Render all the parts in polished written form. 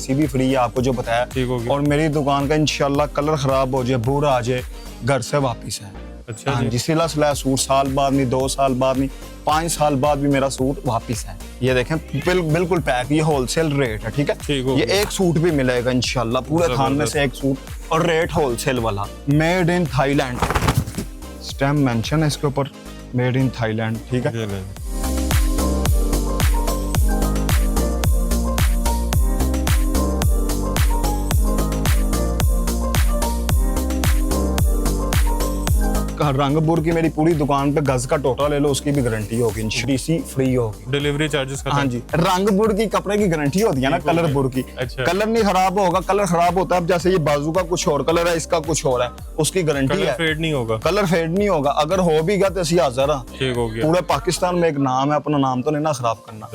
DC भी free है आपको जो बताया। ठीक होगी। और मेरी दुकान का इंशाल्लाह कलर खराब हो जाए, बूढ़ा आ जाए, घर से वापस है। अच्छा हाँ जी, सिला सिलाया सूट साल बाद नहीं, 2 साल बाद नहीं, 5 साल बाद भी मेरा सूट वापस है। ये देखें बिल्कुल पैक, ये होलसेल रेट है। ठीक है, ये एक सूट भी मिलेगा इंशाल्लाह पूरे थान में से एक सूट, और रेट होलसेल वाला। Made in Thailand, stamp mention है इसके ऊपर, मेड इन थाईलैंड। ठीक है, रंगपुर की मेरी पूरी दुकान पे गज का टोटा ले लो, उसकी भी गारंटी होगी, डीसी फ्री होगी, डिलीवरी चार्जेस। हाँ जी, रंगपुर की कपड़े की गारंटी होती है ना, कलरपुर की। अच्छा। कलर नहीं खराब होगा, कलर खराब होता है। अब जैसे ये बाजू का कुछ और कलर है, इसका कुछ और है, उसकी गारंटी है, फेड नहीं होगा, कलर फेड नहीं होगा। अगर हो भी गया तो ऐसी हाजिर है। ठीक हो गया। पूरे पाकिस्तान में एक नाम है, अपना नाम तो नहीं ना खराब करना।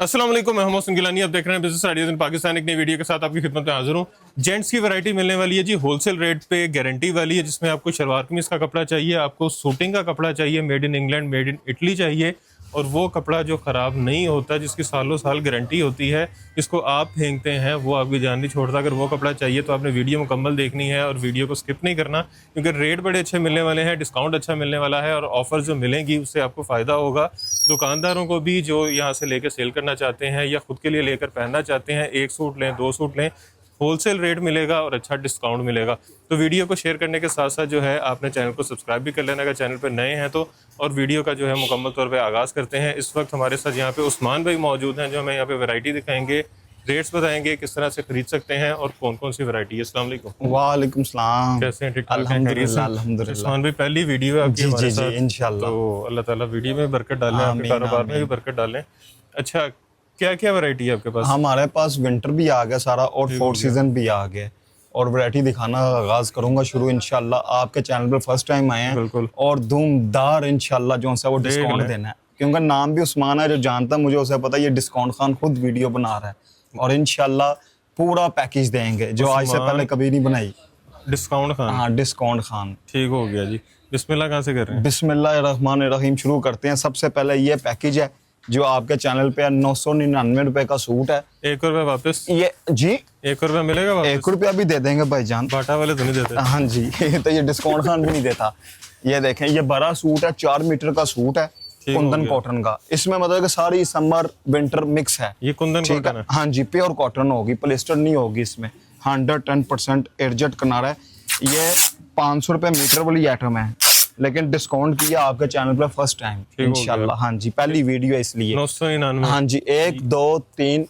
अस्सलाम वालेकुम, मैं मोहम्मद गिलानी, आप देख रहे हैं बिजनेस आइडियाज इन पाकिस्तान। एक नई वीडियो के साथ आपकी खिदमत में हाजिर हूँ। जेंट्स की वैरायटी मिलने वाली है जी, होलसेल रेट पे, गारंटी वाली है, जिसमें आपको शलवार कमीज का कपड़ा चाहिए, आपको सूटिंग का कपड़ा चाहिए, made in England, made in Italy चाहिए, और वो कपड़ा जो ख़राब नहीं होता, जिसकी सालों साल गारंटी होती है, जिसको आप फेंकते हैं वो आपकी जान नहीं छोड़ता। अगर वो कपड़ा चाहिए तो आपने वीडियो मुकम्मल देखनी है और वीडियो को स्किप नहीं करना, क्योंकि रेट बड़े अच्छे मिलने वाले हैं, डिस्काउंट अच्छा मिलने वाला है, और ऑफर जो मिलेंगी उससे आपको फ़ायदा होगा। दुकानदारों को भी जो यहाँ से लेकर सेल करना चाहते हैं या खुद के लिए लेकर पहनना चाहते हैं, 1 सूट लें, 2 सूट लें, होलसेल रेट मिलेगा और अच्छा डिस्काउंट मिलेगा। तो वीडियो को शेयर करने के साथ साथ जो है आपने चैनल को सब्सक्राइब भी कर लेना अगर चैनल पर नए हैं तो। और वीडियो का जो है मुकम्मल तौर पे आगाज़ करते हैं। इस वक्त हमारे साथ यहाँ पे उस्मान भाई मौजूद हैं, जो हमें यहाँ पे वैरायटी दिखाएंगे, रेट्स बताएंगे, किस तरह से खरीद सकते हैं और कौन कौन सी वैरायटी है। अस्सलाम वालेकुम। वालेकुम सलाम, कैसे हैं? ठीक ठाक हैं? अल्हम्दुलिल्लाह अल्हम्दुलिल्लाह। उस्मान भाई, पहली वीडियो है आपकी हमारे साथ, इंशाल्लाह। तो अल्लाह ताला वीडियो में बरकत डालें, आपके कारोबार में भी बरकत डालें। अच्छा, क्या क्या वैरायटी है आपके पास? हमारे पास विंटर भी आ गया सारा, और 4th सीजन भी आ गया, और वैरायटी दिखाना आगाज करूंगा शुरू इंशाल्लाह। आपके चैनल पर फर्स्ट टाइम आए हैं, बिल्कुल, और धूमदार इंशाल्लाह जो सा वो डिस्काउंट देना है, क्योंकि नाम भी उस्मान है, जो जानता है मुझे उसे पता है ये डिस्काउंट खान खुद वीडियो बना रहा है, और इंशाल्लाह पूरा पैकेज देंगे जो आज से पहले कभी नहीं बनाई। डिस्काउंट खान। हाँ, डिस्काउंट खान। ठीक हो गया जी। बिस्मिल्लाह कहाँ से कर रहे हैं? बिस्मिल्लाहिर्रहमानिर्रहीम शुरू करते हैं। सबसे पहले ये पैकेज है जो आपके चैनल पे 999 रुपए का सूट है। 1 रुपया वापस? ये जी 1 रुपया मिलेगा वापस? 1 रुपया भी दे देंगे भाईजान, बाटा वाले तो नहीं देते। हाँ जी तो ये डिस्काउंट खान भी नहीं देता। ये देखें, ये बड़ा सूट है, 4 मीटर का सूट है, कुंदन कॉटन का। इसमें मतलब कि सारी समर विंटर मिक्स है। ये कुंदन कॉटन है? हाँ जी, प्योर कॉटन होगी, पॉलिस्टर नहीं होगी इसमें, 110% एडजस्ट किनारा है। ये 500 रुपये मीटर वाली आइटम है, लेकिन डिस्काउंट किया आपके चैनल पर फर्स्ट टाइम इंशाल्लाह। हाँ जी, पहली वीडियो है इसलिए। 999। हाँ जी, 1 2 3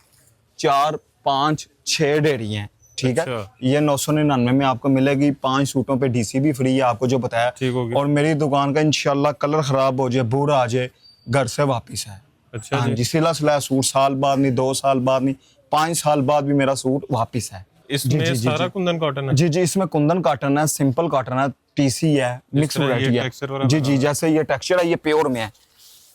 4 5 6 डेरी हैं। ठीक है, ये 999 में आपको मिलेगी। 5 सूटों पे डीसी भी फ्री है, आपको जो बताया। ठीक हो गया। और मेरी दुकान का इंशाल्लाह कलर खराब हो जाए, बूढ़ा आ जाए, घर से वापस है। अच्छा हाँ जी, सिला सिलाया सूट साल बाद नहीं, 2 साल बाद नहीं, 5 साल बाद भी मेरा सूट वापस है। इसमें सारा कुंदन कॉटन है? जी जी, इसमें कुंदन कॉटन है, सिंपल कॉटन है, टीसी है, मिक्स वैरायटी है। जी जी, जैसे ये टेक्सचर है, ये प्योर में है।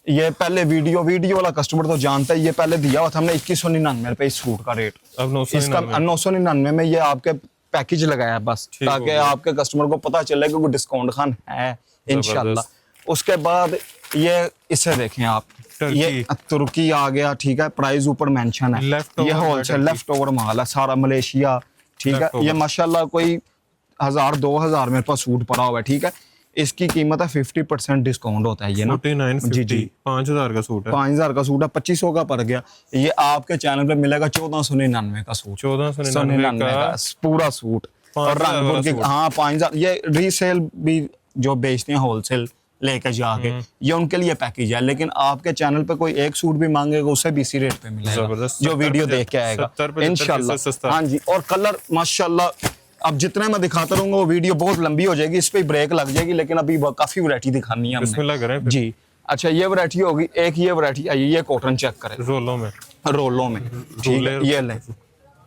ये पहले वीडियो वाला कस्टमर तो जानता है, ये पहले दिया हुआ था हमने 2199 रुपए इस सूट का रेट। अब 999 में ये आपके पैकेज लगाया बस, ताकि आपके कस्टमर को पता चले कि कोई डिस्काउंट खान है इंशाल्लाह। उसके बाद ये इसे देखें आप, ये तुर्की आ गया। ठीक है, प्राइस ऊपर मेंशन है, ये होलसेल लेफ्ट ओवर माल है सारा, मलेशिया। ठीक है, ये माशाल्लाह कोई 1000-2000 मेरे पास सूट पड़ा हुआ है। ठीक है, इसकी कीमत है 50% डिस्काउंट होता है ये ना। 4950। जी, 5000 का सूट है, 5000 का सूट है, 2500 का पड़ गया। ये आपके चैनल पे मिलेगा 1499 का सूट, 1499 का पूरा सूट। और रंगपुर की, हाँ 5000। ये रीसेल भी जो बेचते हैं होलसेल लेकर जाके, ये उनके लिए पैकेज है, लेकिन आपके चैनल पे कोई एक सूट भी मांगेगा उसे भी इसी रेट पे मिलेगा जो वीडियो देख के आएगा इंशाल्लाह। हाँ जी, और कलर माशाल्लाह अब जितने मैं दिखाता रहूंगा वो वीडियो बहुत लंबी हो जाएगी, इस पे ब्रेक लग जाएगी, लेकिन अभी काफी वैरायटी दिखानी है हमने जी। अच्छा, ये वैरायटी होगी, एक ये वैरायटी आई, ये कॉटन चेक करें, रोलों में। ठीक है, ये लें,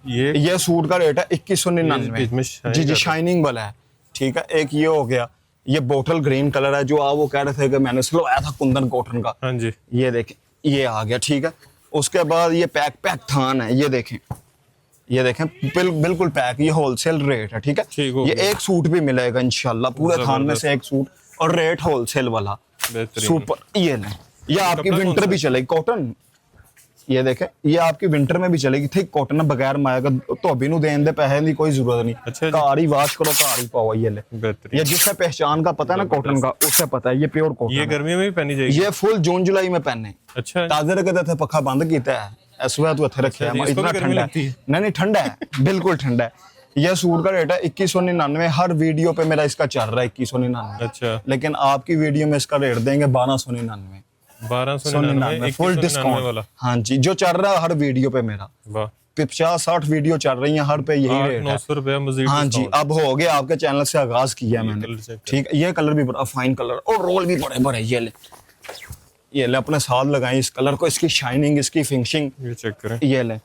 ये सूट का रेट है 2199। जी जी, शाइनिंग वाला है। ठीक है, एक ये हो गया, ये बोटल ग्रीन कलर है, जो आप वो कह रहे थे कि मैंने सिलवाया था कुंदन कॉटन का। हाँ जी, ये देखें, ये आ गया। ठीक है, उसके बाद ये पैक थान है, ये देखें, बिल्कुल पैक, ये होलसेल रेट है। ठीक है, ये एक सूट भी मिलेगा इंशाल्लाह पूरे थान में से एक सूट, और रेट होलसेल वाला सुपर। ये लें, ये आपकी विंटर भी चलेगी, कॉटन ये देखें, ये आपकी विंटर में भी चलेगी। ठीक कॉटन बगैर माया का, धोबी नूं देन दे पैसे की कोई जरूरत नहीं। अच्छा जी। घर ही वाश करो, घर ही पाओ। ये ले, बेहतरीन। ये जिससे पहचान का पता है ना कॉटन का, उससे पता है ये प्योर कॉटन ये है। गर्मियों में भी पहनी जाएगी? ये फुल जून जुलाई में पहने। अच्छा ताजे रखे थे, पखा बंद किया है, सुबह तू इत्थे रखे जी, है, इसको इतना भी गर्मी ठंडा लगती है। है? नहीं ठंडा है, बिल्कुल ठंडा है। यह सूट का रेट है 2199। हर वीडियो पे मेरा इसका चल रहा है 2199। अच्छा, लेकिन आपकी वीडियो में इसका रेट देंगे 1299। 1299 फुल डिस्काउंट वाला। हाँ जी, जो चल रहा है हर वीडियो पे मेरा। वाह, 50-60 वीडियो चल रही हैं, हर पे यही रेट है। 900 रुपया मजीद हाँ जी, डिस्काउंट। अब हो गया, आपके चैनल से आगाज किया कलर मैंने। चेक ठीक है, ये कलर भी बड़ा फाइन कलर और रोल भी बड़े बड़े। ये ले अपने साथ लगाएं इस कलर को, इसकी शाइनिंग, इसकी फिनिशिंग। ये चेक करें। ये लें,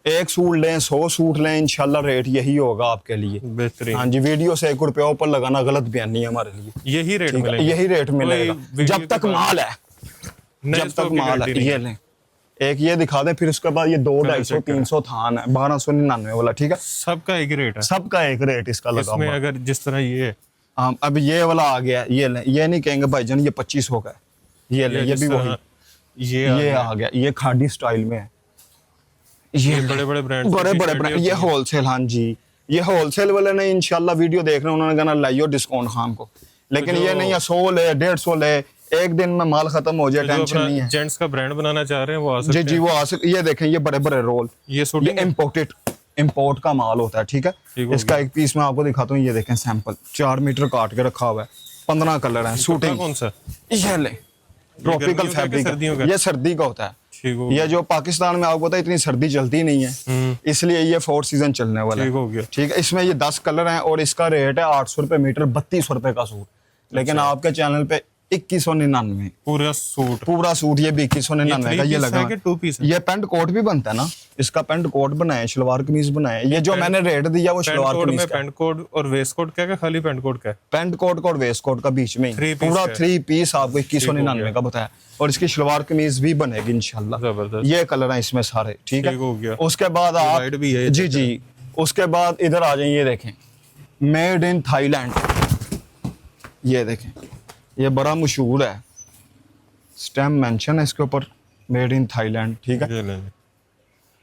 एक सूट लें 100 सूट लें, इंशाल्लाह रेट यही होगा आपके लिए। बेहतरीन। हाँ जी, वीडियो से 1 रुपया ऊपर लगाना गलत बयान नहीं है हमारे लिए। यही रेट ठीक है, मिलेगा? यही रेट मिलेगा वीडियो जब तक के बाद- माल है, नए जब स्टॉक तक की माल गारंटी है। नहीं। ये लें, एक ये दिखा दें, फिर उसके बाद ये 200-250-300 थान है 1299 वाला। ठीक है, सबका एक रेट है? सबका एक रेट इसका लगा इसमें हुआ। अगर जिस तरह ये है, हाँ, अब ये वाला आ गया। ये लें, ये नहीं कहेंगे भाईजान ये 2500 का है। ये लें, ये जिस भी तरह वही, ये ये आ गया, ये खादी स्टाइल में है। ये बड़े-बड़े ब्रांड, बड़े-बड़े ब्रांड, ये होलसेल। हाँ जी, ये होलसेल वाले ने इंशाल्लाह वीडियो देख रहे हैं, उन्होंने कहना लाइयो डिस्काउंट खान को। लेकिन तो ये नहीं है 100 ले 150 ले, एक दिन में माल खत्म हो जाए, जो टेंशन नहीं अपना है। जेंट्स का ब्रांड बनाना चाह रहे हैं वो आ जी सकते जी, हैं। वो आ सकते। ये देखें, ये बड़े बड़े रोल, ये ये शूटिंग इम्पोर्ट का माल होता है। ठीक है, ठीक हो इसका गया। एक पीस मैं आपको दिखाता हूँ। ये देखें सैंपल, 4 मीटर काट के रखा हुआ है, 15 कलर है। शूटिंग कौन सा? ये ले, ट्रॉपिकल गर्मियों का कि सर्दियों का? फैब्रिक, ये सर्दी का होता है। ठीक हो ये जो पाकिस्तान में आपको पता है इतनी सर्दी चलती नहीं है, इसलिए ये 4 सीजन चलने वाला ठीक है। हो गया। ठीक है, इसमें ये 10 कलर हैं और इसका रेट है 800 रुपये मीटर, 3200 रुपये का सूट। लेकिन आपके चैनल पे 2199 पूरा सूट। पूरा सूट, ये भी 2199 का। ये लगा है कि 2 पीस है? ये पैंट कोट भी बनता है ना, इसका पैंट कोट बनाए, शलवार कमीज बनाए। ये जो मैंने रेट दिया वो पैंट शलवार कोट कमीज में का, पैंट कोट और वेस्ट कोट क्या खाली पैंट कोट का है? पैंट कोट और वेस्ट कोट का बीच में ही, 3 पीस पूरा है। 3 पीस आपको 2199 गया। का बताया। और इसकी शलवार कमीज भी बनेगी इंशाल्लाह। जबरदस्त। ये कलर है इसमें सारे। ठीक ठीक हो गया। है, उसके बाद आप वाइट भी है ये, जी जी, उसके बाद इधर आ जाइए, देखें मेड इन थाईलैंड। ये देखें, ये बड़ा मशहूर है, स्टैम्प मेंशन है इसके ऊपर, मेड इन थाईलैंड। ठीक है, ये लें।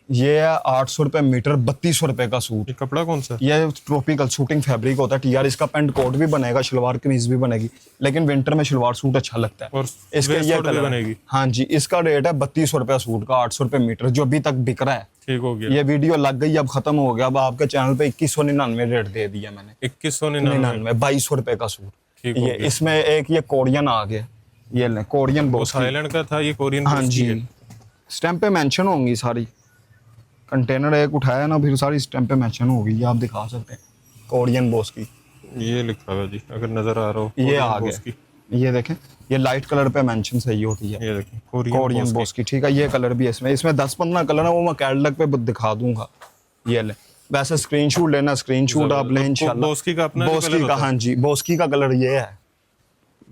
ये है 800 रुपये मीटर, 3200 रुपये का सूट। ये कपड़ा कौन सा? ये ट्रॉपिकल शूटिंग फैब्रिक होता है टीआर। इसका पैंट कोट भी बनेगा, शलवार कमीज भी बनेगी, लेकिन विंटर में शलवार सूट अच्छा लगता है। और इसके वेस्ट ये कोट भी कलर है। बनेगी? हाँ जी, इसका रेट है 3200 रुपया सूट का, 800 रुपये मीटर, जो अभी तक बिक रहा है। ठीक हो गया। ये वीडियो लग गई, अब खत्म हो गया। अब आपके चैनल पे 2199 रेट दे दिया मैंने। 2199। 2200 रुपये का सूट। ठीक हो ये गया। इसमें एक ये कोरियन आ गया, ये ले कोरियन वो बॉस। थाईलैंड का था, ये कोरियन हाँ बॉस की जी, है। स्टैम्प पे मेंशन होंगी सारी। कंटेनर एक उठाया ना, फिर सारी स्टैम्प पे मेंशन होगी, ये आप दिखा सकते हैं, कोरियन बॉस की। ये लिखा हुआ है जी, अगर नजर आ रहा हो। ये कोरियन आ बॉस की। गया, ये देखें, ये लाइट कलर पे मेंशन सही होती है, ये देखें, कोरियन बॉस की। ठीक है, ये कलर भी है इसमें 10-15 कलर है, वो मैं कैटलॉग पे दिखा दूंगा। ये ले, वैसे स्क्रीनशॉट लेना, स्क्रीनशॉट आप लें इंशाल्लाह। बॉस्की का अपना जो बॉस्की कलर का, होता है? हाँ जी, बॉस्की का कलर ये है।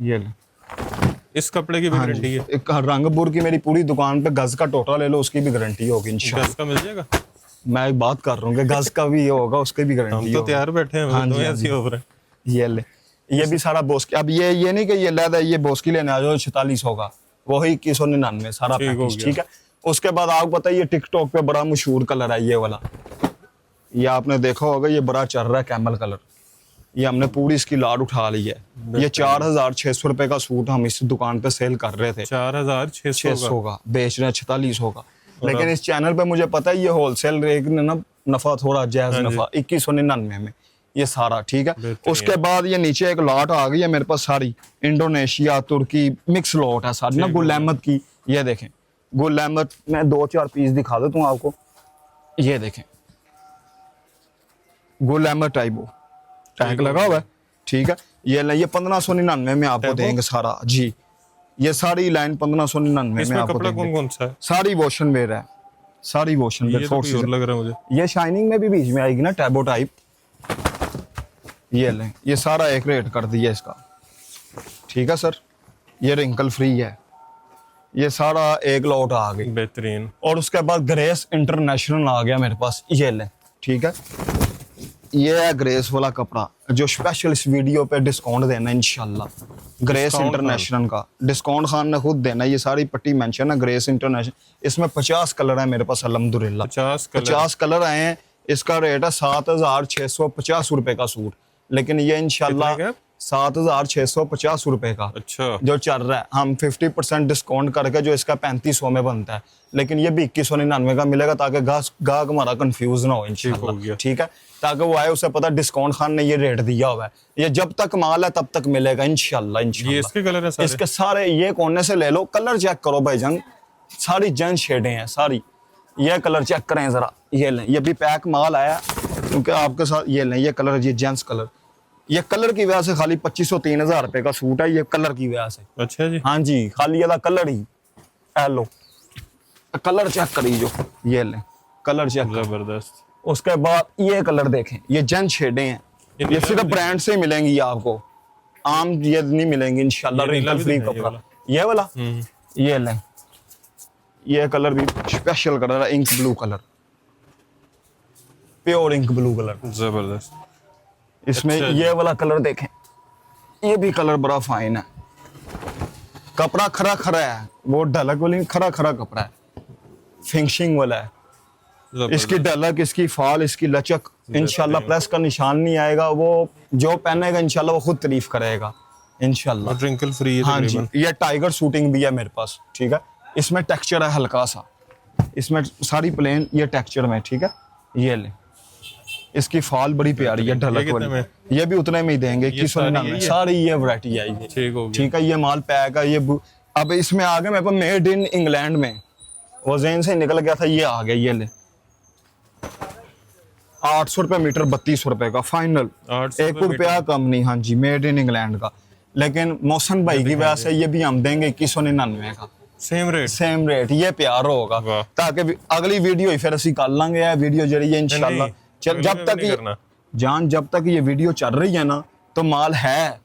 ये ले, इस कपड़े की भी हाँ गारंटी जी, है? एक रंगपुर की मेरी पूरी दुकान पे गज का टोटा ले लो, उसकी भी गारंटी होगी इंशाल्लाह। गज का मिल जाएगा? मैं एक बात कर रहा हूँ कि गज का भी होगा, उसकी भी हम गारंटी तो होगी। तैयार बैठे हैं, हाँ तो जी, हाँ ऐसे जी। ही हो रहा है। ये ले, ये भी सारा बॉस्की। अब ये नहीं कि ये लेदा ये बॉस्की लेने आ जाओ 4600 का, वही 2199 सारा ठीक हो पैकेज। गया। ठीक है, उसके बाद आपको पता है ये टिकटॉक पे बड़ा मशहूर कलर है, ये वाला, ये आपने देखा होगा, ये बड़ा चल रहा है कैमल कलर। ये हमने पूरी इसकी लाड उठा ली है। ये 4600 रुपए का सूट हम इस दुकान पे सेल कर रहे थे, 4600 600 का बेच रहे हैं, 4600 का। लेकिन इस चैनल पे मुझे पता है ये होलसेल रेट में ना नफा थोड़ा जायज हाँ जी। नफा 2199 में ये सारा। ठीक है, बेहतरीन। उसके बाद ये नीचे एक लॉट आ गई है मेरे पास सारी, इंडोनेशिया तुर्की मिक्स लॉट है सारी ना, ठीक गुल है। अहमद की। ये देखें, गुल अहमद, मैं 2-4 पीस दिखा देता हूँ आपको। ये देखें, गुल अहमद टाइबो टैग लगा हुआ है। ठीक है, ये 1599 में आपको टैबो? देंगे सारा जी। ये सारी लाइन 1599 में इसमें आपको कपड़ा देंगे। कौन कौन सा है? सारी वॉशन वेयर है, सारी वॉशन ये वेयर, तो कोई और लग रहा है मुझे। ये शाइनिंग में भी बीच में आएगी ना, टैबो टाइप। ये लें, ये सारा एक रेट कर दिया इसका। ठीक है सर, ये रिंकल फ्री है, ये सारा एक लॉट आ गई। बेहतरीन। और उसके बाद ग्रेस इंटरनेशनल आ गया मेरे पास, ये लें। ठीक है, ये है ग्रेस वाला कपड़ा जो स्पेशल इस वीडियो पे डिस्काउंट देना है इंशाल्लाह। ग्रेस इंटरनेशनल का डिस्काउंट खान ने खुद देना है। ये सारी पट्टी मेंशन है ग्रेस इंटरनेशनल। इसमें 50 कलर है मेरे पास अल्हम्दुलिल्लाह। 50 कलर आए हैं। इसका रेट है 7,650 रुपए का सूट, लेकिन ये इंशाल्लाह 7,650 रुपए का अच्छा जो चल रहा है। हम 50% डिस्काउंट करके जो इसका 3500 में बनता है, लेकिन ये भी 2199 का मिलेगा ताकि गाहक हमारा कंफ्यूज ना हो इंशाल्लाह। ठीक है, ताकि वो आए उसे पता डिस्काउंट खान ने ये रेट दिया हुआ है। ये जब तक माल है तब तक मिलेगा इंशाल्लाह। ये इसके कलर है सारे? इसके सारे ये कोने से ले लो, कलर चेक करो भाईजान, सारी जन शेडें हैं सारी। ये कलर चेक करें जरा, ये लें, ये भी पैक माल आया क्योंकि आपके साथ ये लें, ये कलर, ये जेंट्स कलर। ये कलर की वजह से खाली 2500-3000 रुपए का सूट है, ये कलर की वजह से। अच्छा जी, हाँ जी, खाली ये कलर ही। लो कलर चेक करिए, जो ये लें कलर चेक। जबरदस्त। उसके बाद ये कलर देखें, ये जेंट शेडें हैं, ये सिर्फ ब्रांड से मिलेंगी आपको, आम ये नहीं मिलेंगी इंशाल्लाह। रिंकल फ्री कपड़ा ये वाला, ये लें। ये कलर भी स्पेशल कलर है, ink blue colour, pure ink blue colour, जबरदस्त। इसमें अच्छा ये वाला कलर देखें, ये भी कलर बड़ा फाइन है। कपड़ा खरा खरा है, वो ढलक वाली खरा खरा कपड़ा है, फिनिशिंग वाला है। इसकी ढलक, इसकी फाल, इसकी लचक इंशाल्लाह प्रेस का निशान नहीं आएगा। वो जो पहनेगा इंशाल्लाह वो खुद तारीफ करेगा इंशाल्लाह। रिंकल फ्री है। हाँ जी, ये टाइगर शूटिंग भी है मेरे पास। ठीक है, इसमें टेक्सचर है हल्का सा, इसमें सारी प्लेन ये टेक्सचर में। ठीक है, ये ले, इसकी फाल बड़ी प्यारी है ढलक वाली। ये भी उतने में ही देंगे 2199। सारी ये वैरायटी आई है। ठीक है, ये माल पैक है। ये अब इसमें आ गया मेरे पास मेड इन इंग्लैंड में, वो जेन से निकल गया था, ये आ गया। ये ले 800 रुपये मीटर, 3200 रुपये का फाइनल, 1 रुपया कम नहीं। हाँ जी, मेड इन इंग्लैंड का। लेकिन मौसम भाई की वजह से ये भी हम देंगे 2199 का, सेम रेट। ये प्यार होगा ताकि अगली वीडियो ही फिर ਅਸੀਂ ਕਰ ਲਾਂਗੇ। ਇਹ वीडियो जरिए इंशाल्लाह जब तक ये वीडियो चल रही है ना, तो माल है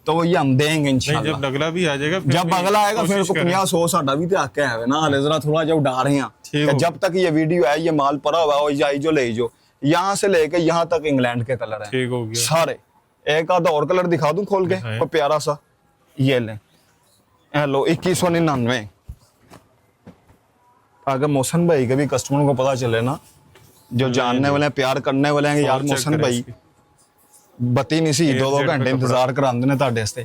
तो ये हम देंगे इंशाल्लाह। जब अगला भी आ जाएगा, जब अगला आएगा फिर को 50-100 साडा भी ते आके है ना, हाले जरा थोड़ा जो उड़ा रहे हैं। जब तक ये वीडियो है, ये माल पड़ा हुआ है, जाई जो ले जो, यहाँ से लेके यहाँ तक इंग्लैंड के कलर है। ठीक हो गया सारे। एक आधा और कलर दिखा दूं खोल के, वो प्यारा सा, ये ले। हेलो 2199। अगर मोहसन भाई के भी कस्टमर को पता चले ना, जो जानने वाले हैं, प्यार करने वाले हैं, यार मोहसन भाई बत्ती नहीं सी 2-2 घंटे इंतजार करांदे ने ਤੁਹਾਡੇ वास्ते।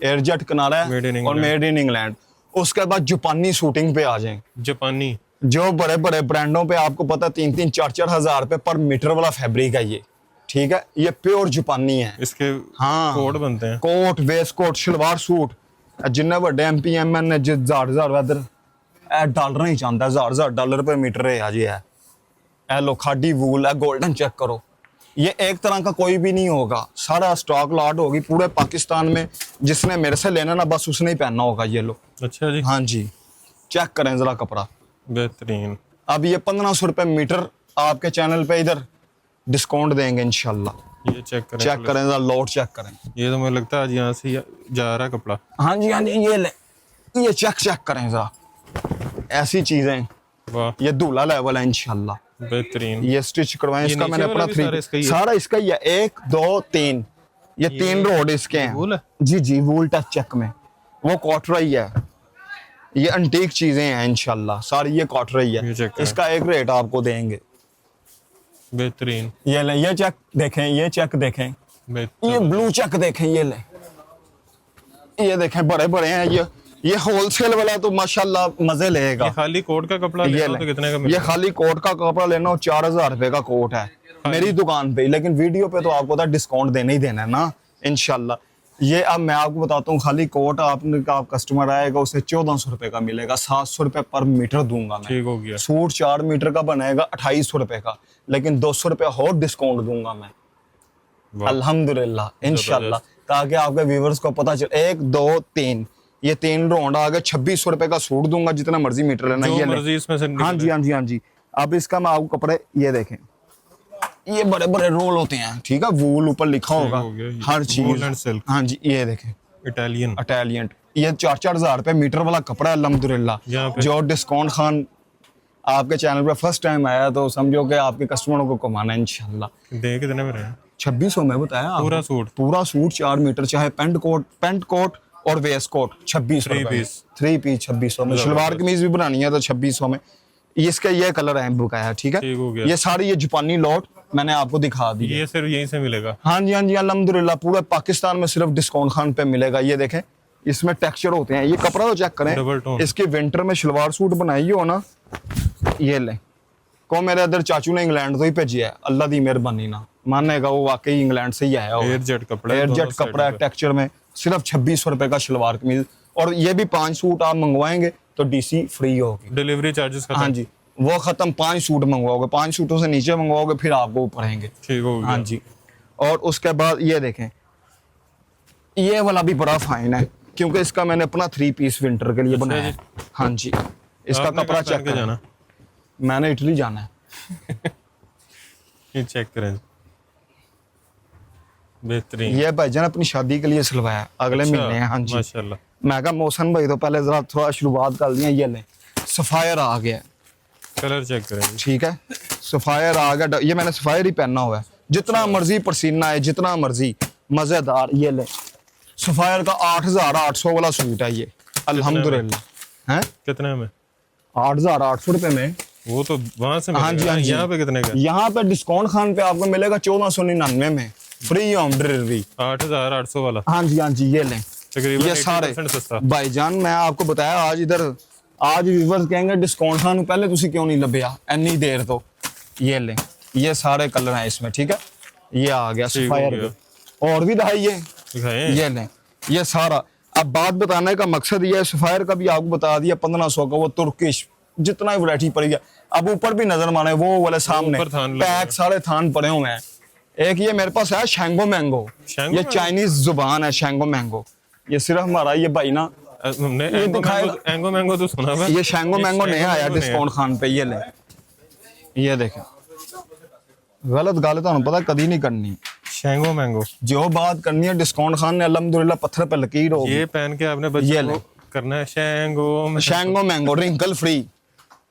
एयरजेट किनारा है और मेड इन इंग्लैंड। उसके बाद जापानी शूटिंग पे आ जाएं। जापानी जो बड़े बड़े ब्रांडों पे आपको पता 3-3, 4-4 हजार रुपए पर मीटर वाला फैब्रिक है ये। ठीक है, ये प्योर जापानी है। इसके हाँ, कोट बनते हैं, coat, waist coat, salwar suit. जिन्ने बड़े MPMN ने हजार इधर डॉलर ही चाहता है, $1000 पे मीटर है आज। है लो खादी वूल है, गोल्डन चेक करो। ये एक तरह का कोई भी नहीं होगा, सारा स्टॉक लॉट होगी पूरे पाकिस्तान में। जिसने मेरे से लेना ना, बस उसने ही पहनना होगा। ये लो। अच्छा जी, हाँ जी, चेक करें जरा कपड़ा, बेहतरीन। अब ये 1500 रुपये मीटर आपके चैनल पे इधर डिस्काउंट देंगे इंशाल्लाह। ये चेक करें जरा, लोड चेक करें। ये तो मुझे लगता है आज यहाँ से जा रहा है कपड़ा। हाँ जी, हाँ जी, ये ले, ये चेक करें जरा, ऐसी चीजें। वाह, ये दूल्हा लेवल है इंशाल्लाह, बेहतरीन। ये स्टिच करवाएं। इसका मैंने अपना 3 सारा इसका ही है, 1 2 3, ये 3 रोड इसके हैं। जी जी, वूल टच चेक में, वो कॉटरा ही है। ये अंटीक चीजें हैं इंशाल्लाह, सारी ये कॉटरा ही है। इसका एक रेट आपको देंगे, बेहतरीन। ये ले, ये चेक देखें, ये चेक देखें, ये ब्लू चेक देखें, ये ले, ये देखें, बड़े बड़े हैं। ये होलसेल वाला तो माशाल्लाह मजे लेगा। खाली कोट का कपड़ा लेना तो कितने का मिलेगा? ये खाली कोट का कपड़ा लेना हो 4000 रुपए का कोट है मेरी दुकान पे, लेकिन वीडियो पे तो आपको तो डिस्काउंट देना ही देना है ना इंशाल्लाह। ये अब मैं आपको बताता हूँ, खाली कोट आप कस्टमर आएगा उसे 1400 रुपए का मिलेगा, 700 रुपए पर मीटर दूंगा मैं। ठीक हो गया। सूट 4 मीटर का बनेगा 2800 रुपए का, लेकिन 200 रुपया और डिस्काउंट दूंगा मैं अल्हम्दुलिल्लाह इंशाल्लाह, ताकि आपके व्यूवर्स को पता चले। 1 2 3, ये 3 राउंड आ गए, 2600 रुपए का सूट दूंगा, जितना मर्जी मीटर लेना। ये मर्जी इसमें से। हाँ जी, हाँ जी, हाँ जी। अब इसका मैं आपको कपड़े ये देखें, ये बड़े बड़े रोल होते हैं। ठीक है, वूल ऊपर लिखा होगा हर चीज। हाँ जी, ये देखें, इटालियन। ये 4-4 हजार रुपए मीटर वाला कपड़ा है अल्हम्दुलिल्लाह, जो डिस्काउंट खान आपके चैनल पे फर्स्ट टाइम आया तो समझो कि आपके कस्टमरों को कमाना है इंशाल्लाह। दे कितने में रहे? 2600 में बताया आपको। पूरा सूट 4 मीटर, चाहे पेंट कोट और वेस्ट कोट 2600 3 रुपए। पीस 3 पीस 2600 में। शलवार कमीज भी बनानी है तो 2600 में। इसका ये कलर है बुकाया, ठीक ठीक हो है। गया। ये सारी ये जापानी लॉट मैंने आपको दिखा दी है। ये सिर्फ यहीं से मिलेगा? हाँ जी अल्हम्दुलिल्लाह पूरे पाकिस्तान में सिर्फ डिस्काउंट खान पे मिलेगा। ये देखें इसमें टेक्सचर होते हैं, ये कपड़ा तो चेक डबल टोन। करें। इसकी विंटर में शलवार सूट बनाई हो ना, ये ले को मेरे इधर चाचू ने इंग्लैंड तो ही भेजी है, अल्लाह दी मेहरबानी ना मानेगा वो वाकई इंग्लैंड से ही आया होगा। एयरजेट कपड़ा है, एयरजेट कपड़ा है टेक्सचर में, सिर्फ 2600 रुपए का शलवार कमीज। और ये भी 5 सूट आप मंगवाएंगे तो डीसी फ्री होगी। डिलीवरी चार्जेस खत्म? हाँ जी वो खत्म। 5 सूट मंगवाओगे, 5 सूटों से नीचे मंगवाओगे फिर आपको ऊपर आएंगे। ठीक हो गया। हाँ जी। और उसके बाद ये देखें, ये वाला भी बड़ा फाइन है क्योंकि इसका मैंने अपना 3 पीस विंटर के लिए बनाया है। हाँ जी इसका आपने कपड़ा कहाँ पहन चेक के जाना? मैंने इटली जाना है। ये चेक करें, बेहतरीन। ये भाईजान अपनी शादी के लिए सिलवाया अगले अच्छा, महीने है। हाँ जी माशाल्लाह। मैं कहा मौसम भाई तो पहले जरा थोड़ा शुरुआत कर दिया। ये ले सफायर आ गया, कलर चेक करें। ठीक है सफायर आ गया। ये मैंने सफायर ही पहना हुआ है, जितना मर्जी पसीना है जितना मर्जी मजेदार। ये ले सफायर का 8800 वाला सूट है ये अल्हम्दुलिल्लाह। हैं कितने में? 8800 रुपए में। वो तो वहां से हाँ जी मिलेगा। हाँ जी। यहाँ पे कितने का? यहाँ पे डिस्काउंट खान पे आपको मिलेगा 1499 में, फ्री होम डिलीवरी। 8800 वाला? हाँ जी ये लें। तकरीबन ये सारे 80% सस्ता। भाईजान मैं आपको बताया आज इधर आज व्यूअर्स कहेंगे डिस्काउंट खान पहले तुसी क्यों नहीं लभया इतनी देर तो। ये लें ये सारे कलर हैं इसमें, ठीक है। ये आ गया ठीक हो सफायर गया। और भी दिखाइए। दिखाएं? ये लें ये सारा। अब बात बताने का मकसद ये है, सफायर का भी आपको बता दिया 1500 का, वो तुर्किश जितना वैरायटी पड़ी है। अब ऊपर भी नजर मारे वो वाले सामने ऊपर थान लगे पैक सारे थान पड़े हुए हैं। एक ये मेरे पास है शैंगो मैंगो, शैंगो ये मैंगो? चाइनीज जुबान है शैंगो मैंगो। ये सिर्फ हमारा ये भाई ना हमने ये दिखाएगा। एंगो मैंगो तो सुना हुआ है। ये शैंगो मैंगो नहीं आया मैंगो डिस्काउंट खान पे। ये ले ये देखें गलत गल तो पता कदी नहीं करनी। शैंगो मैंगो जो बात करनी है डिस्काउंट खान ने अल्हम्दुलिल्लाह पत्थर पे लकीर होगी। ये पहन के आपने बच्चे ये को ले। करना है शैंगो शैंगो मैंगो रिंकल फ्री,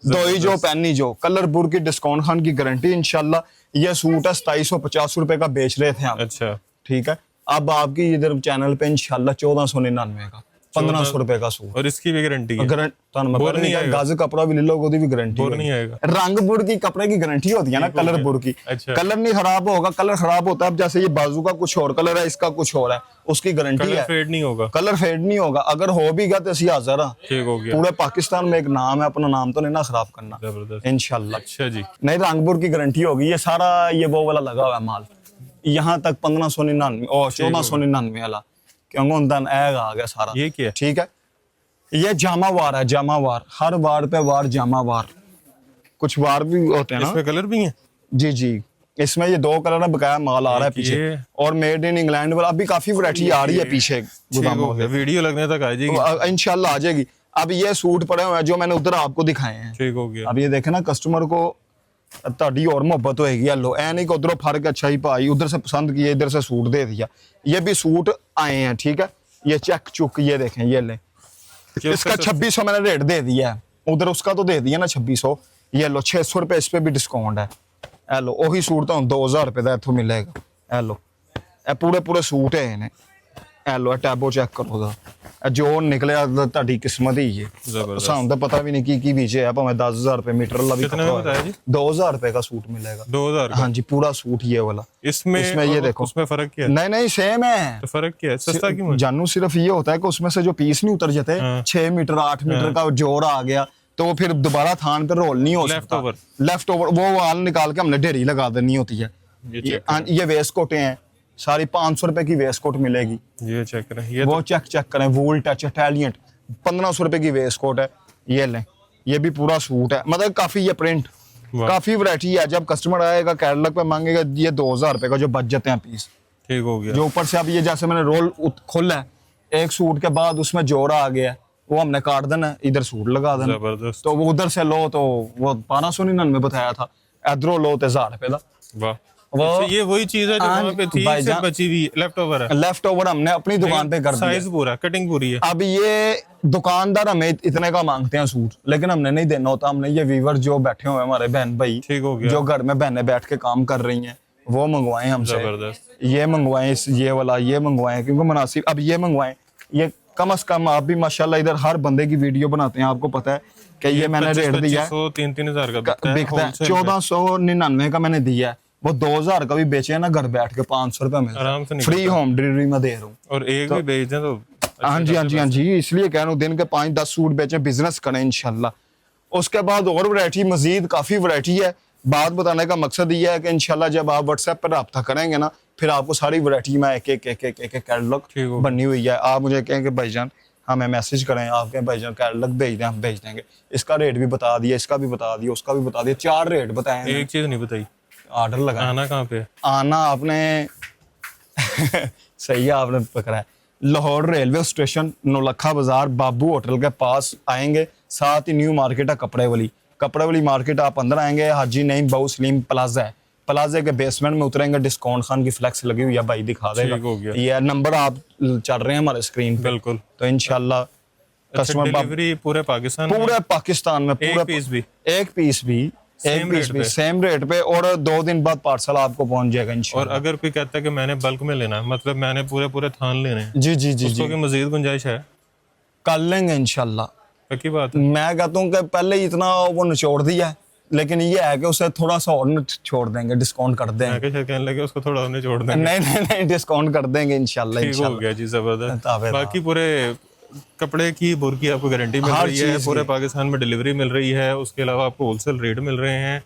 दो ही जो पहनी जो कलर बुर की डिस्काउंट खान की गारंटी इंशाल्लाह। ये सूट है 2750 रुपए का बेच रहे थे हम, अच्छा ठीक है। अब आपकी इधर चैनल पे इंशाल्लाह 1499 का 1500 रुपए का सूट। और इसकी भी गारंटी है? गारंटी बोर नहीं आएगा? गाज कपड़ा भी ले लो ओदी भी गारंटी बोर नहीं आएगा? रंग बुर की कपड़े की गारंटी होती है ना, कलर बुर की। अच्छा। कलर नहीं खराब होगा, कलर खराब होता है। अब जैसे ये बाजू का कुछ और कलर है, इसका कुछ और है, उसकी गारंटी कलर है। फेड नहीं होगा? कलर फेड नहीं होगा। अगर हो भी गया तो ऐसी हाजिर है। ठीक हो गया। पूरे पाकिस्तान में एक नाम है, अपना नाम तो नहीं ना खराब करना जबरदस्त। इंशाल्लाह। अच्छा जी। नहीं रंगपुर की गारंटी होगी। ये सारा ये वो वाला लगा हुआ है माल, यहाँ तक 1599 और 1499 वाला क्योंकि उनका एग आ गया सारा। ये क्या है? ठीक है ये जामा वार है, जामा वार। हर वार पे वार जामा वार, कुछ वार भी होते हैं ना। इसमें कलर भी हैं? जी इसमें ये 2 कलर है, बकाया माल आ रहा है पीछे। ये- और मेड इन इंग्लैंड वाला अभी काफी वैरायटी आ रही है पीछे ठीक हो गोदामों गया। में। वीडियो लगने तक आ जाएगी इंशाल्लाह आ जाएगी। अब ये सूट पड़े हुए हैं जो मैंने उधर आपको दिखाए हैं। ठीक हो गया। अब ये देखे ना कस्टमर को ਤੁਹਾਡੀ और मोहब्बत होएगी। लो ऐ नहीं कि उधरों फर्क अच्छा ही भाई उधर से पसंद किया इधर से सूट दे दिया। ये भी सूट आए हैं, ठीक है। ये चेक चुक ये देखें ये ले इसका 2600 मैंने रेट दे दिया है, उधर उसका तो दे दिया ना 2600। ये लो 600 रुपए इस पे भी डिस्काउंट है। ए लो ਉਹੀ सूट तो 2000 रुपए का इथों मिलेगा। ए लो ए पूरे सूट है इन्हें। ए लो टैबो चेक करो दा जो निकलिया ਤੁਹਾਡੀ किस्मत ही है। जबरदस्त। ਸਾਨੂੰ ਤਾਂ पता भी नहीं की बीचे है, भाਵੇਂ 10000 रुपए मीटर वाला भी कितने में बताया जी? 2000 रुपए का सूट मिलेगा। 2000 का? हाँ जी पूरा सूट ये वाला। इसमें ये और देखो उसमें फर्क क्या है? नहीं सेम है। तो फर्क क्या है? सस्ता क्यों है? जानू सिर्फ ये होता है कि उसमें से जो पीस नहीं उतर जाते, 6 मीटर 8 मीटर का जोड़ आ गया तो वो फिर दोबारा थान पे रोल नहीं हो सकता। लेफ्ट ओवर वो वाल निकाल के हमने ढेरी लगा देनी होती है। ये वेस्ट कोटें हैं सारी 500 रुपए की वेस्ट कोट मिलेगी। ये चेक करें। ये वो चेक करें वूल टच इटालियन 1500 रुपए की वेस्ट कोट है। ये लें ये भी पूरा सूट है, मतलब काफी ये प्रिंट काफी वैरायटी है। जब कस्टमर आएगा कैटलॉग पे मांगेगा ये 2000 रुपए का जो बच जाते हैं पीस। ठीक हो गया। जो ऊपर से अब ये जैसे मैंने रोल खोला है, एक सूट के बाद उसमें जोड़ा आ गया, वो हमने काट देना है, इधर सूट लगा देना। जबरदस्त। तो वो उधर से लो तो वो 1299 बताया था, इधरों लो तो 1000 रुपए का। वाह वो अच्छा, ये वही चीज है जो वहाँ पे थी, भाईजान, सिर्फ बची हुई लेफ्ट ओवर है, लेफ्ट ओवर हमने अपनी दुकान पे कर दिया। साइज पूरा, कटिंग पूरी है। अब ये दुकानदार हमें इतने का मांगते हैं सूट, लेकिन हमने नहीं देना होता। हमने ये वीवर जो बैठे हुए हैं हमारे बहन भाई, ठीक हो गया, जो घर में बहनें बैठ के काम कर रही हैं, वो मंगवाएं हमसे, जबरदस्त। ये मंगवाएं, ये वाला ये मंगवाएं, क्योंकि मुनासिब। अब ये मंगवाएं, ये कम से कम, आप भी माशाल्लाह इधर हर बंदे की वीडियो बनाते हैं, आपको पता है कि ये मैंने रेट दिया है, 3-3 हज़ार का बिकता है 1499 का मैंने दिया है। वो 2000 का भी बेचे है ना, घर बैठ के 500 रुपए में आराम से फ्री होम डिलीवरी में दे रहा हूँ। और एक भी बेच दें तो हाँ जी, हाँ जी, हाँ जी, इसलिए कह रहा हूँ दिन के 5-10 सूट बेचे, बिजनेस करें इंशाल्लाह। उसके बाद और वैरायटी, मजीद काफी वैरायटी है। बात बताने का मकसद ये है कि इंशाल्लाह जब आप व्हाट्सएप पर रब्ता करेंगे ना, फिर आपको सारी वैरायटी में एक कैटलॉग बनी हुई है। आप मुझे कहें कि भाईजान हमें मैसेज करें, आप कहें भाईजान कैटलॉग भेज दें, हम भेज देंगे। इसका रेट भी बता दिया, इसका भी बता दिया, उसका भी बता दिया, 4 रेट बताए। एक चीज नहीं बताई, ऑर्डर लगा। आना कहाँ पे? आना आपने सही है, आपने पकड़ा है। लाहौर रेलवे स्टेशन, नौलखा बाजार, बाबू होटल के पास आएंगे, साथ ही न्यू मार्केट है कपड़े वाली मार्केट। आप अंदर आएंगे, हाजी नईम बहु सलीम प्लाजा है, प्लाजे के बेसमेंट में उतरेंगे, डिस्काउंट खान की फ्लैक्स लगी हुई है, भाई दिखा देगा। ठीक हो गया। ये नंबर आप चल रहे हैं हमारे स्क्रीन पे, बिल्कुल। तो इंशाल्लाह कस्टमर डिलीवरी पूरे पाकिस्तान में? पूरे पाकिस्तान में, पूरा एक पीस भी सेम रेट पे, और 2 दिन बाद पार्सल आपको पहुंच जाएगा इंशाल्लाह। और अगर कोई कहता है कि मैंने बल्क में लेना है, मतलब मैंने पूरे थान लेने हैं, जी जी जी उसको जी, की मजीद गुंजाइश है? कर लेंगे इंशाल्लाह। पक्की बात है। मैं कहता हूँ कि पहले ही इतना वो निचोड़ दिया है, लेकिन ये है कि उसे थोड़ा सा और छोड़ देंगे, डिस्काउंट कर देंगे। मैं क्या शायद कहने लगे उसको थोड़ा हमने छोड़ देंगे। नहीं, डिस्काउंट कर देंगे इंशाल्लाह। ठीक हो गया जी, जबरदस्त। बाकी पूरे कपड़े की बुर की आपको गारंटी मिल रही है, पूरे पाकिस्तान में डिलीवरी मिल रही है, उसके अलावा आपको होलसेल रेट मिल रहे हैं।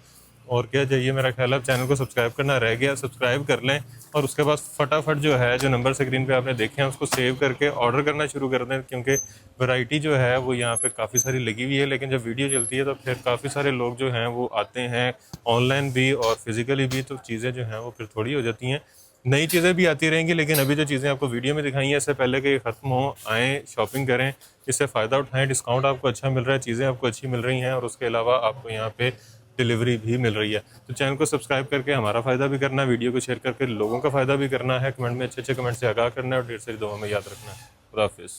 और क्या चाहिए, मेरा ख्याल है चैनल को सब्सक्राइब करना रह गया, सब्सक्राइब कर लें, और उसके बाद फटाफट जो है, जो नंबर स्क्रीन पे आपने देखे हैं, उसको सेव करके ऑर्डर करना शुरू कर दें, क्योंकि वैरायटी जो है वो यहाँ पे काफ़ी सारी लगी हुई है। लेकिन जब वीडियो चलती है तो फिर काफ़ी सारे लोग जो हैं वो आते हैं, ऑनलाइन भी और फिजिकली भी, तो चीज़ें जो हैं वो फिर थोड़ी हो जाती हैं। नई चीज़ें भी आती रहेंगी, लेकिन अभी जो चीज़ें आपको वीडियो में दिखाई हैं, इससे पहले कि ख़त्म हो, आएँ शॉपिंग करें, इससे फ़ायदा उठाएं, डिस्काउंट आपको अच्छा मिल रहा है, चीज़ें आपको अच्छी मिल रही हैं, और उसके अलावा आपको यहाँ पे डिलीवरी भी मिल रही है। तो चैनल को सब्सक्राइब करके हमारा फ़ायदा भी करना है, वीडियो को शेयर करके लोगों का फ़ायदा भी करना है, कमेंट में अच्छे कमेंट से आगाह करना है, और ढेर सारी दुआ में याद रखना है। खुदा हाफिज़।